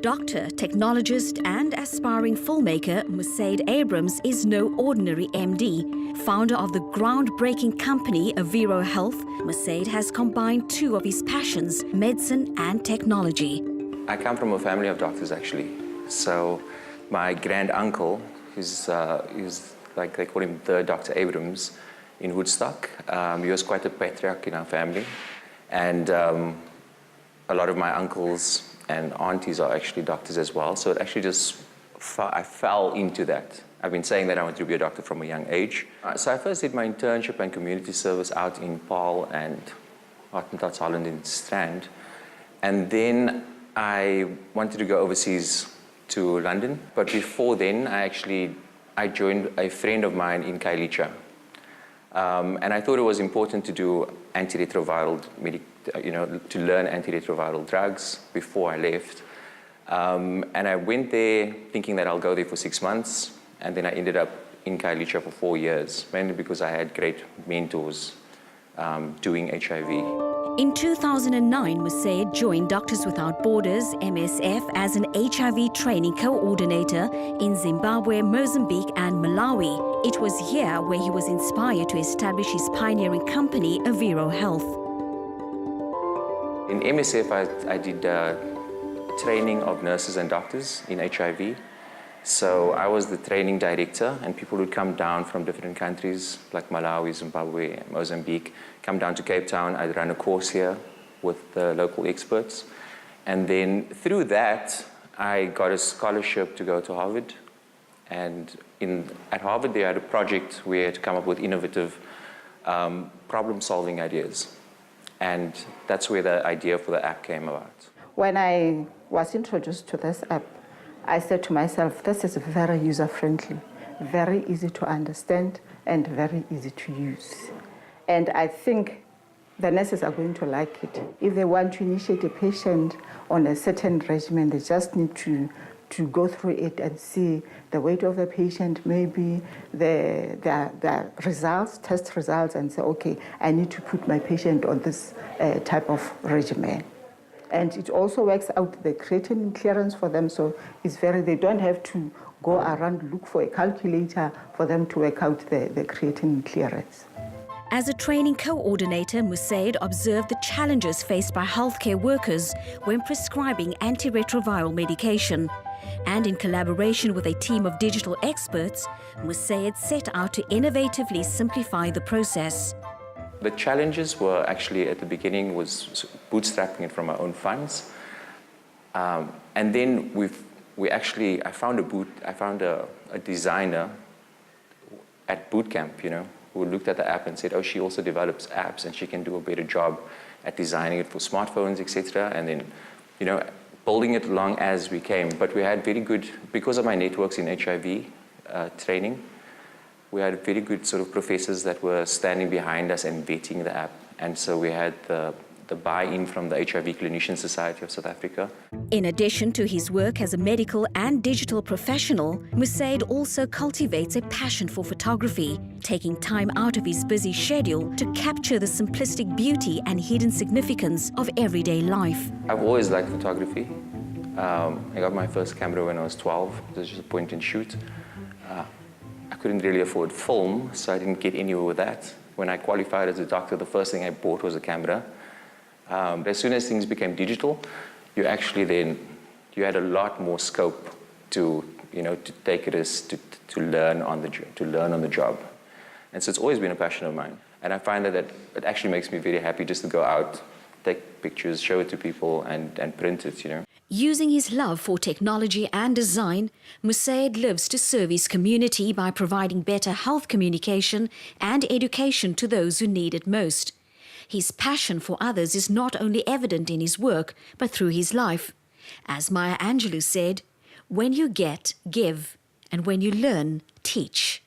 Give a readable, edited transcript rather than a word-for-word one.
Doctor, technologist and aspiring filmmaker Musaed Abrahams is no ordinary MD. Founder of the groundbreaking company Avirohealth, Musaed has combined two of his passions, medicine and technology. I come from a family of doctors actually. So my grand uncle, who's like they call him the Dr. Abrahams in Woodstock, he was quite a patriarch in our family. And a lot of my uncles and aunties are actually doctors as well. So it actually just, I fell into that. I've been saying that I want to be a doctor from a young age. So I first did my internship and community service out in Paarl and Hartentats Holland in Strand. And then I wanted to go overseas to London. But before then, I joined a friend of mine in Kailicha. And I thought it was important to do antiretroviral, to learn antiretroviral drugs before I left. And I went there thinking that I'll go there for 6 months. And then I ended up in Kailicha for 4 years, mainly because I had great mentors doing HIV. In 2009, Musaed joined Doctors Without Borders, MSF, as an HIV training coordinator in Zimbabwe, Mozambique and Malawi. It was here where he was inspired to establish his pioneering company, Avirohealth. In MSF, I did training of nurses and doctors in HIV. So I was the training director, and people would come down from different countries like Malawi, Zimbabwe, Mozambique, come down to Cape Town. I'd run a course here with the local experts. And then through that, I got a scholarship to go to Harvard. And at Harvard, they had a project where to come up with innovative problem-solving ideas. And that's where the idea for the app came about. When I was introduced to this app, I said to myself, this is very user-friendly, very easy to understand, and very easy to use. And I think the nurses are going to like it. If they want to initiate a patient on a certain regimen, they just need to go through it and see the weight of the patient, maybe the results, test results, and say, okay, I need to put my patient on this type of regimen. And it also works out the creatinine clearance for them, so they don't have to go around, look for a calculator for them to work out the creatinine clearance. As a training coordinator, Musaed observed the challenges faced by healthcare workers when prescribing antiretroviral medication. And in collaboration with a team of digital experts, Musaed set out to innovatively simplify the process. The challenges were actually at the beginning was bootstrapping it from our own funds, and then I found a designer at boot camp, who looked at the app and said, oh, she also develops apps and she can do a better job at designing it for smartphones, etc. And then, building it along as we came. But we had very good, because of my networks in HIV training, we had very good sort of professors that were standing behind us and vetting the app. And so we had the buy-in from the HIV Clinician Society of South Africa. In addition to his work as a medical and digital professional, Musaed also cultivates a passion for photography, taking time out of his busy schedule to capture the simplistic beauty and hidden significance of everyday life. I've always liked photography. I got my first camera when I was 12. It was just a point and shoot. I couldn't really afford film, so I didn't get anywhere with that. When I qualified as a doctor, the first thing I bought was a camera. As soon as things became digital, you had a lot more scope to take risks, to learn on the job. And so it's always been a passion of mine. And I find that it actually makes me very happy just to go out, take pictures, show it to people, and print it, Using his love for technology and design, Musaed lives to serve his community by providing better health communication and education to those who need it most. His passion for others is not only evident in his work, but through his life. As Maya Angelou said, when you get, give, and when you learn, teach.